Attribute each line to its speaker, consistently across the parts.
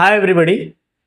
Speaker 1: Hi everybody.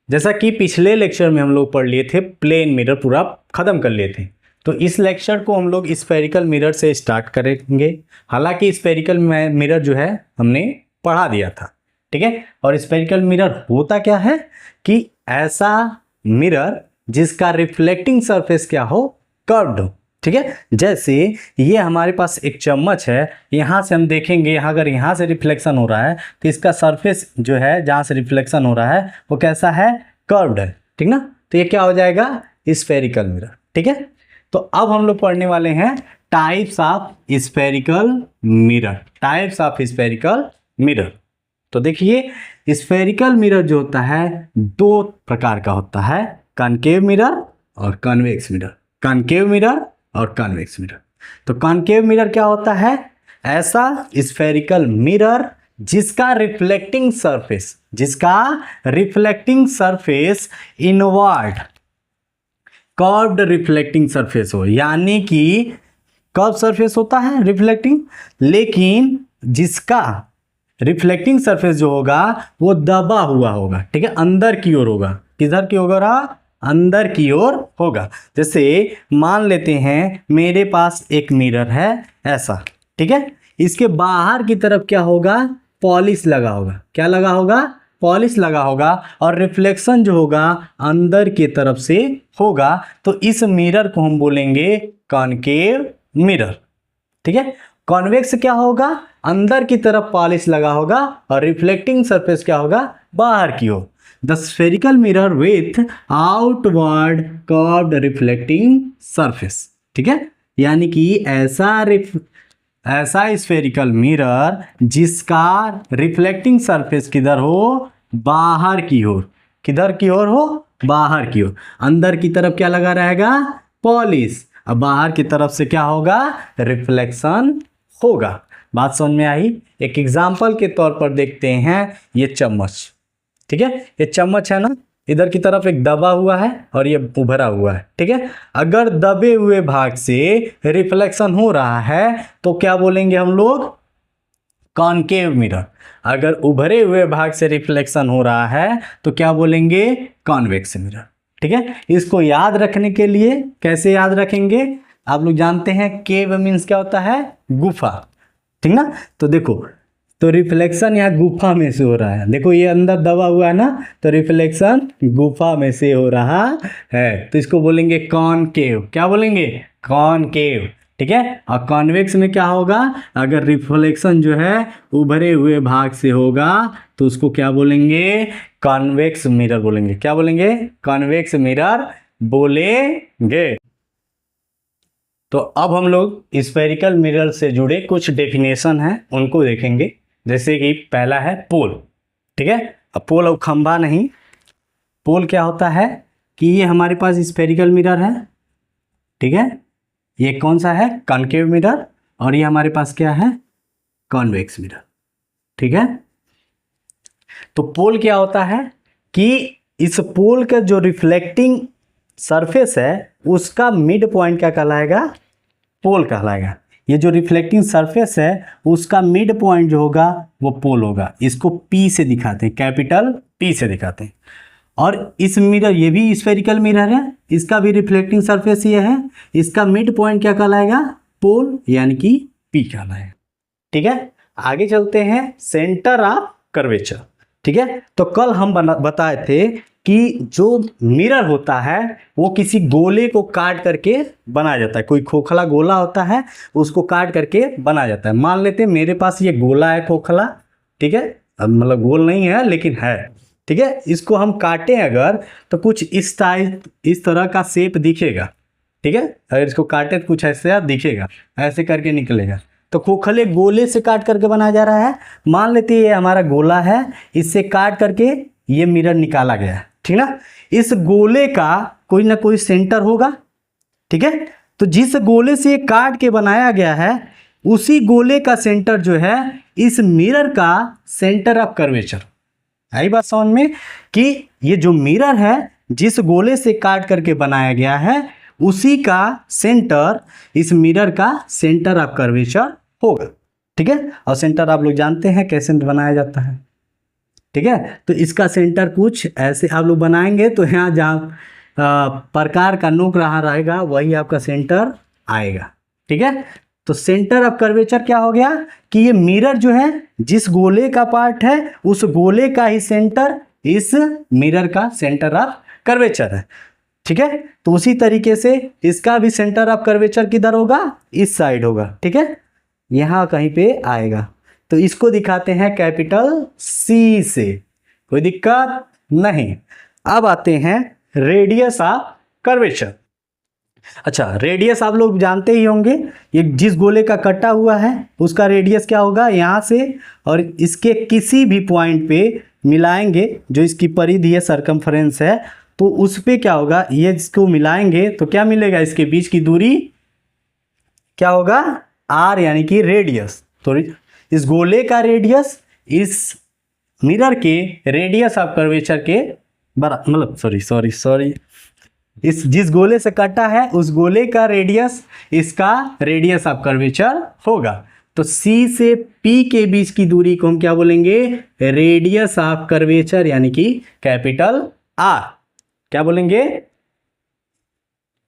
Speaker 1: जैसा कि पिछले लेक्चर में हम लोग पढ़ लिए थे, प्लेन मिरर पूरा ख़त्म कर लिए थे। तो इस लेक्चर को हम लोग स्फेरिकल मिरर से स्टार्ट करेंगे। हालांकि स्फेरिकल मिरर जो है हमने पढ़ा दिया था, ठीक है। और स्फेरिकल मिरर होता क्या है कि ऐसा मिरर जिसका रिफ्लेक्टिंग सरफेस क्या हो, कर्व्ड हो, ठीक है। जैसे ये हमारे पास एक चम्मच है, यहाँ से हम देखेंगे, यहाँ अगर यहाँ से रिफ्लेक्शन हो रहा है तो इसका सरफेस जो है जहाँ से रिफ्लेक्शन हो रहा है वो कैसा है, कर्व्ड है, ठीक ना। तो ये क्या हो जाएगा, स्फेरिकल मिरर, ठीक है। तो अब हम लोग पढ़ने वाले हैं types of spherical mirror. Types of spherical mirror, तो देखिए स्फेरिकल मिरर जो होता है दो प्रकार का होता है, कॉनकेव मिरर और कॉन्वेक्स मिरर। कॉनकेव मिरर और कॉन्वेक्स मिरर। तो कॉनकेव मिरर क्या होता है, ऐसा स्फेरिकल मिरर जिसका reflecting surface inward curved reflecting surface हो, यानी कि कर्व सरफेस होता है रिफ्लेक्टिंग, लेकिन जिसका रिफ्लेक्टिंग सरफेस जो होगा वो दबा हुआ होगा, ठीक है, अंदर की ओर होगा। किधर की होगा, अंदर की ओर होगा। जैसे मान लेते हैं मेरे पास एक मिरर है ऐसा, ठीक है। इसके बाहर की तरफ क्या होगा, पॉलिश लगा होगा। क्या लगा होगा, पॉलिश लगा होगा, और रिफ्लेक्शन जो होगा अंदर की तरफ से होगा। तो इस मिरर को हम बोलेंगे कॉनकेव मिरर, ठीक है। कॉन्वेक्स क्या होगा, अंदर की तरफ पॉलिश लगा होगा और रिफ्लेक्टिंग सरफेस क्या होगा, बाहर की ओर। The spherical mirror with outward curved reflecting surface, ठीक है। यानी कि ऐसा स्फेरिकल मिरर जिसका रिफ्लेक्टिंग सरफेस किधर हो, बाहर की ओर। किधर की ओर हो, बाहर की ओर। अंदर की तरफ क्या लगा रहेगा, पॉलिश, अब बाहर की तरफ से क्या होगा, रिफ्लेक्शन होगा। बात समझ में आई। एक एग्जाम्पल के तौर पर देखते हैं, ये चम्मच, ठीक है। ये चम्मच है ना, इधर की तरफ एक दबा हुआ है और ये उभरा हुआ है, ठीक है। अगर दबे हुए भाग से रिफ्लेक्शन हो रहा है तो क्या बोलेंगे हम लोग, कॉनकेव मिरर। अगर उभरे हुए भाग से रिफ्लेक्शन हो रहा है तो क्या बोलेंगे, कॉन्वेक्स मिरर, ठीक है। इसको याद रखने के लिए कैसे याद रखेंगे, आप लोग जानते हैं केव मीन्स क्या होता है, गुफा, ठीक ना। तो देखो, तो रिफ्लेक्शन यहाँ गुफा में से हो रहा है। देखो ये अंदर दबा हुआ है ना, तो रिफ्लेक्शन गुफा में से हो रहा है, तो इसको बोलेंगे कॉनकेव। क्या बोलेंगे, कॉनकेव, ठीक है। और कॉन्वेक्स में क्या होगा, अगर रिफ्लेक्शन जो है उभरे हुए भाग से होगा तो उसको क्या बोलेंगे, कॉन्वेक्स मिरर बोलेंगे। क्या बोलेंगे, कॉन्वेक्स मिरर बोलेंगे। तो अब हम लोग स्फेरिकल मिरर से जुड़े कुछ डेफिनेशन हैं उनको देखेंगे। जैसे कि पहला है पोल, ठीक है। अब पोल और खंभा नहीं, पोल क्या होता है कि ये हमारे पास स्फेरिकल मिरर है, ठीक है। ये कौन सा है, कॉनकेव मिरर, और ये हमारे पास क्या है, कॉन्वेक्स मिरर, ठीक है। तो पोल क्या होता है कि इस पोल का जो रिफ्लेक्टिंग सरफेस है उसका मिड पॉइंट क्या कहलाएगा, पोल कहलाएगा। ये जो रिफ्लेक्टिंग सरफेस है उसका मिड पॉइंट जो होगा वो पोल होगा। इसको P से दिखाते हैं, कैपिटल P से दिखाते हैं। और इस मिरर, ये भी स्फेरिकल मिरर है, इसका भी रिफ्लेक्टिंग सरफेस ये है, इसका मिड पॉइंट क्या कहलाएगा, पोल, यानी कि P कहलाएगा, ठीक है। आगे चलते हैं, सेंटर ऑफ कर्वेचर, ठीक है। तो कल हम बताए थे कि जो मिरर होता है वो किसी गोले को काट करके बनाया जाता है। कोई खोखला गोला होता है उसको काट करके बनाया जाता है। मान लेते हैं मेरे पास ये गोला है, खोखला, ठीक है, मतलब गोल नहीं है लेकिन है, ठीक है। इसको हम काटें अगर तो कुछ इस तरह का शेप दिखेगा, ठीक है। अगर इसको काटे तो कुछ ऐसे दिखेगा, ऐसे करके निकलेगा। तो खोखले गोले से काट करके बनाया जा रहा है। मान लेते हैं ये हमारा गोला है, इससे काट करके ये मिरर निकाला गया है, ठीक ना। इस गोले का कोई ना कोई सेंटर होगा, ठीक है। तो जिस गोले से ये काट के बनाया गया है उसी गोले का सेंटर जो है इस मिरर का सेंटर ऑफ कर्वेचर। आई बात समझ में कि ये जो मिरर है जिस गोले से काट करके बनाया गया है उसी का सेंटर इस मिरर का सेंटर ऑफ कर्वेचर होगा, ठीक है। और सेंटर आप लोग जानते हैं कैसे बनाया जाता है, ठीक है। तो इसका सेंटर कुछ ऐसे आप लोग बनाएंगे तो यहाँ जहाँ प्रकार का नोक रहा रहेगा वही आपका सेंटर आएगा। ठीक है। तो सेंटर ऑफ कर्वेचर क्या हो गया कि ये मिरर जो है जिस गोले का पार्ट है उस गोले का ही सेंटर इस मिरर का सेंटर ऑफ कर्वेचर है। ठीक है। तो उसी तरीके से इसका भी सेंटर ऑफ कर्वेचर किधर होगा, इस साइड होगा। ठीक है, यहाँ कहीं पे आएगा। तो इसको दिखाते हैं कैपिटल सी से, कोई दिक्कत नहीं। अब आते हैं रेडियस ऑफ कर्वेचर। अच्छा, रेडियस आप लोग जानते ही होंगे, ये जिस गोले का कटा हुआ है उसका रेडियस क्या होगा, यहाँ से और इसके किसी भी पॉइंट पे मिलाएंगे जो इसकी परिधि है, सरकमफ्रेंस है, तो उस पे क्या होगा, ये इसको मिलाएंगे तो क्या मिलेगा, इसके बीच की दूरी क्या होगा, आर, यानी कि रेडियस। तो इस गोले का रेडियस इस मिरर के रेडियस ऑफ कर्वेचर के मतलब सॉरी इस जिस गोले से कटा है उस गोले का रेडियस इसका रेडियस ऑफ कर्वेचर होगा। तो C से P के बीच की दूरी को हम क्या बोलेंगे, रेडियस ऑफ कर्वेचर, यानी कि कैपिटल R। क्या बोलेंगे,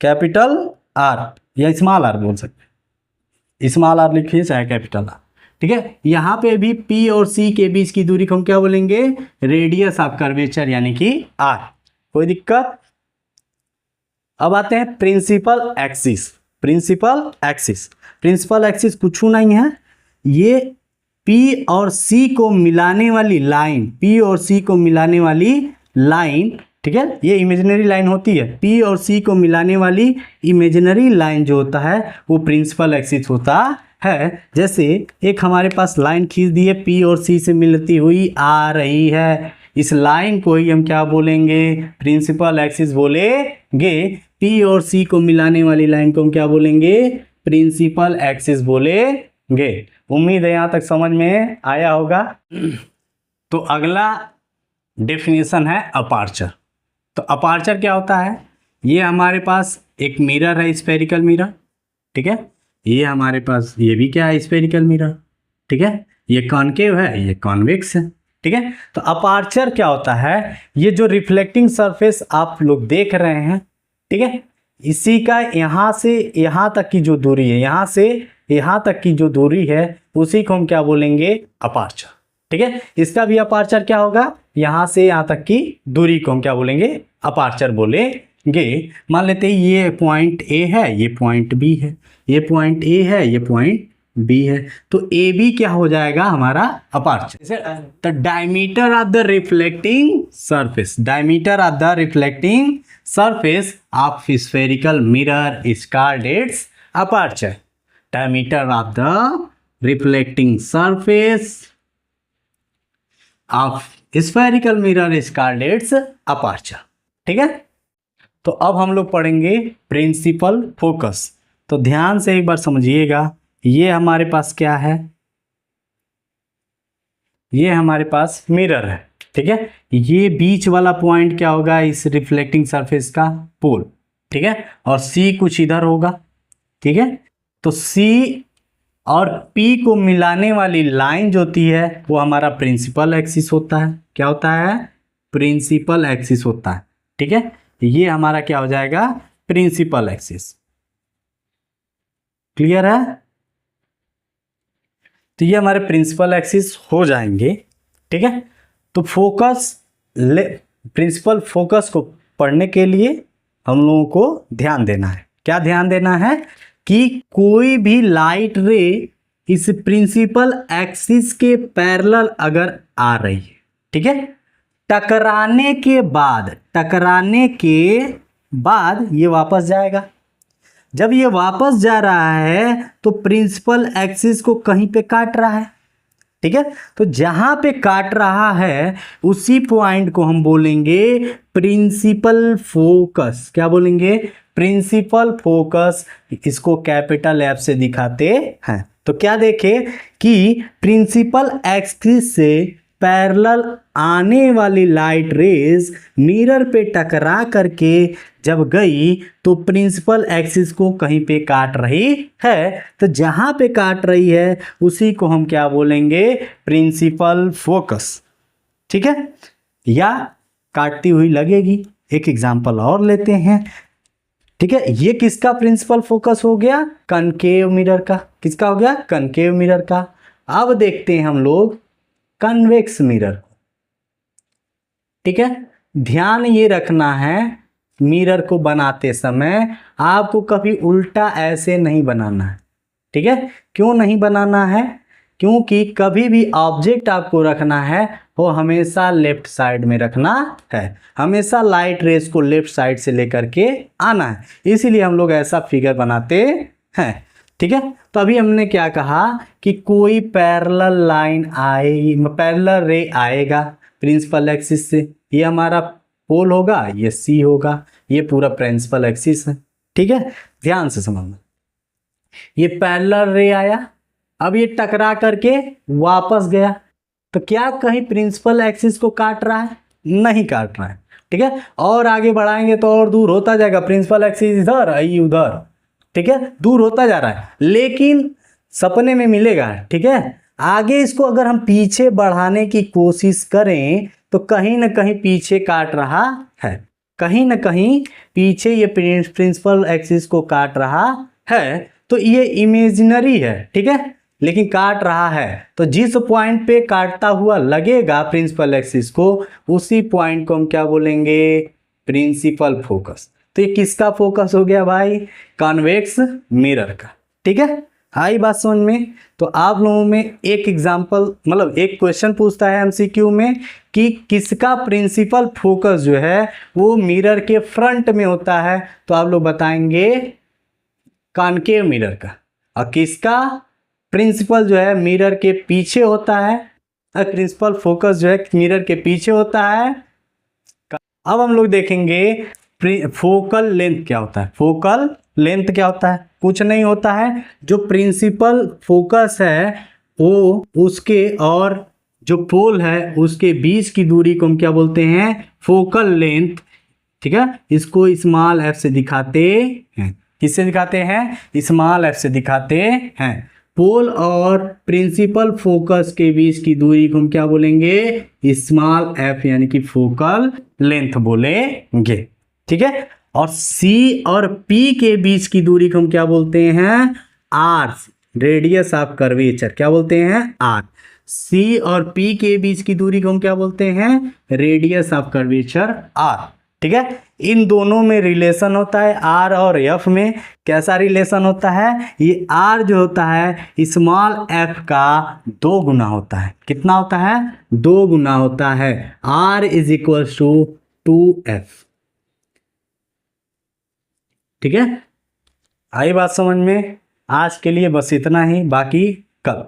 Speaker 1: कैपिटल R या स्मॉल r बोल सकते, स्मॉल r लिखिए चाहे कैपिटल R। ठीक है, यहाँ पे भी P और C के बीच की दूरी को हम क्या बोलेंगे, रेडियस ऑफ कर्वेचर, यानी कि R। कोई दिक्कत। अब आते हैं प्रिंसिपल एक्सिस। प्रिंसिपल एक्सिस कुछ नहीं है, ये P और C को मिलाने वाली लाइन, ठीक है, ये इमेजिनरी लाइन होती है। P और C को मिलाने वाली इमेजिनरी लाइन जो होता है वो प्रिंसिपल एक्सिस होता है। जैसे एक हमारे पास लाइन खींच दी है, P और C से मिलती हुई आ रही है, इस लाइन को ही हम क्या बोलेंगे, प्रिंसिपल एक्सिस बोलेंगे। P और C को मिलाने वाली लाइन को हम क्या बोलेंगे, प्रिंसिपल एक्सिस बोलेंगे। उम्मीद है यहाँ तक समझ में आया होगा। तो अगला डेफिनेशन है अपार्चर। तो अपार्चर क्या होता है, ये हमारे पास एक मिरर है, स्फेरिकल मिरर। ठीक है, ये हमारे पास ये भी क्या है, स्फेरिकल मिरर। ठीक है, ये कॉनकेव है, ये कॉन्वेक्स है। ठीक है, तो अपार्चर क्या होता है, ये जो रिफ्लेक्टिंग सरफेस आप लोग देख रहे हैं, ठीक है, इसी का यहाँ से यहाँ तक की जो दूरी है, यहाँ से यहाँ तक की जो दूरी है उसी को हम क्या बोलेंगे, अपार्चर। ठीक है, इसका भी अपार्चर क्या होगा, यहाँ से यहाँ तक की दूरी को हम क्या बोलेंगे, अपार्चर बोलेंगे। मान लेते हैं ये पॉइंट ए है, ये पॉइंट बी है, ये पॉइंट ए है, ये पॉइंट बी है, तो ए बी क्या हो जाएगा हमारा aperture. The diameter of the reflecting surface of spherical mirror is called its aperture. Diameter of the reflecting surface of spherical mirror is called its aperture. ठीक है, तो अब हम लोग पढ़ेंगे प्रिंसिपल फोकस। तो ध्यान से एक बार समझिएगा, ये हमारे पास क्या है, ये हमारे पास मिरर है। ठीक है, ये बीच वाला पॉइंट क्या होगा, इस रिफ्लेक्टिंग सरफेस का पोल। ठीक है, और C कुछ इधर होगा। ठीक है, तो C और P को मिलाने वाली लाइन जो होती है वो हमारा प्रिंसिपल एक्सिस होता है। क्या होता है, प्रिंसिपल एक्सिस होता है। ठीक है, ये हमारा क्या हो जाएगा, प्रिंसिपल एक्सिस। क्लियर है, तो ये हमारे प्रिंसिपल एक्सिस हो जाएंगे। ठीक है, तो प्रिंसिपल फोकस को पढ़ने के लिए हम लोगों को ध्यान देना है। क्या ध्यान देना है कि कोई भी लाइट रे इस प्रिंसिपल एक्सिस के पैरेलल अगर आ रही है, ठीक है, टकराने के बाद ये वापस जाएगा। जब ये वापस जा रहा है तो प्रिंसिपल एक्सिस को कहीं पे काट रहा है। ठीक है, तो जहां पे काट रहा है उसी पॉइंट को हम बोलेंगे प्रिंसिपल फोकस। क्या बोलेंगे, प्रिंसिपल फोकस। इसको कैपिटल F से दिखाते हैं। तो क्या देखे कि प्रिंसिपल एक्सिस से पैरेलल आने वाली लाइट रेज मिरर पे टकरा करके जब गई तो प्रिंसिपल एक्सिस को कहीं पे काट रही है। तो जहां पे काट रही है उसी को हम क्या बोलेंगे, प्रिंसिपल फोकस। ठीक है, या काटती हुई लगेगी। एक एग्जांपल और लेते हैं। ठीक है, ये किसका प्रिंसिपल फोकस हो गया? कनकेव मिरर का। किसका हो गया? कनकेव मिरर का। अब देखते हैं हम लोग कन्वेक्स मिरर। ठीक है, ध्यान ये रखना है मिरर को बनाते समय आपको कभी उल्टा ऐसे नहीं बनाना है। ठीक है, क्यों नहीं बनाना है? क्योंकि कभी भी ऑब्जेक्ट आपको रखना है वो हमेशा लेफ्ट साइड में रखना है, हमेशा लाइट रेस को लेफ्ट साइड से लेकर के आना है, इसीलिए हम लोग ऐसा फिगर बनाते हैं। ठीक है, तो अभी हमने क्या कहा कि कोई पैरेलल लाइन आएगी, पैरेलल रे आएगा प्रिंसिपल एक्सिस से, ये हमारा पोल होगा, ये सी होगा, ये पूरा प्रिंसिपल एक्सिस है। ठीक है, ध्यान से समझना। ये पैरेलल रे आया, अब ये टकरा करके वापस गया, तो क्या कहीं प्रिंसिपल एक्सिस को काट रहा है? नहीं काट रहा है। ठीक है, और आगे बढ़ाएंगे तो और दूर होता जाएगा, प्रिंसिपल एक्सिस इधर, आई उधर। ठीक है, दूर होता जा रहा है, लेकिन सपने में मिलेगा। ठीक है, आगे इसको अगर हम पीछे बढ़ाने की कोशिश करें तो कहीं ना कहीं पीछे काट रहा है, कहीं ना कहीं पीछे ये प्रिंसिपल एक्सिस को काट रहा है। तो ये इमेजिनरी है, ठीक है, लेकिन काट रहा है। तो जिस पॉइंट पे काटता हुआ लगेगा प्रिंसिपल एक्सिस को, उसी पॉइंट को हम क्या बोलेंगे? Principal focus. तो ये किसका फोकस हो गया भाई? कॉन्वेक्स मिरर का। ठीक है, आई बात समझ में? तो आप लोगों में एक एग्जांपल, मतलब एक क्वेश्चन पूछता है एमसीक्यू में कि किसका प्रिंसिपल फोकस जो है वो मिरर के फ्रंट में होता है, तो आप लोग बताएंगे कॉनकेव मिरर का। और किसका प्रिंसिपल जो है मिरर के पीछे होता है, प्रिंसिपल फोकस जो है मिरर के पीछे होता है। अब हम लोग देखेंगे फोकल लेंथ क्या होता है। फोकल लेंथ क्या होता है? कुछ नहीं होता है, जो प्रिंसिपल फोकस है वो उसके और जो पोल है उसके बीच की दूरी को हम क्या बोलते हैं? Focal length. ठीक है, इसको स्मॉल एफ से दिखाते हैं। किससे दिखाते हैं? स्मॉल एफ से दिखाते हैं। पोल और प्रिंसिपल फोकस के बीच की दूरी को हम क्या बोलेंगे? स्मॉल एफ, यानी कि फोकल लेंथ बोलेंगे। ठीक है, और सी और पी के बीच की दूरी को हम क्या बोलते हैं? R, radius of curvature. क्या बोलते हैं? आर। सी और पी के बीच की दूरी को हम क्या बोलते हैं? Radius of curvature, R. ठीक है, इन दोनों में रिलेशन होता है, आर और एफ में। कैसा रिलेशन होता है? ये आर जो होता है स्मॉल एफ का 2 गुना होता है। कितना होता है? 2 गुना होता है। R is equal to 2f। ठीक है, आई बात समझ में? आज के लिए बस इतना ही, बाकी कल।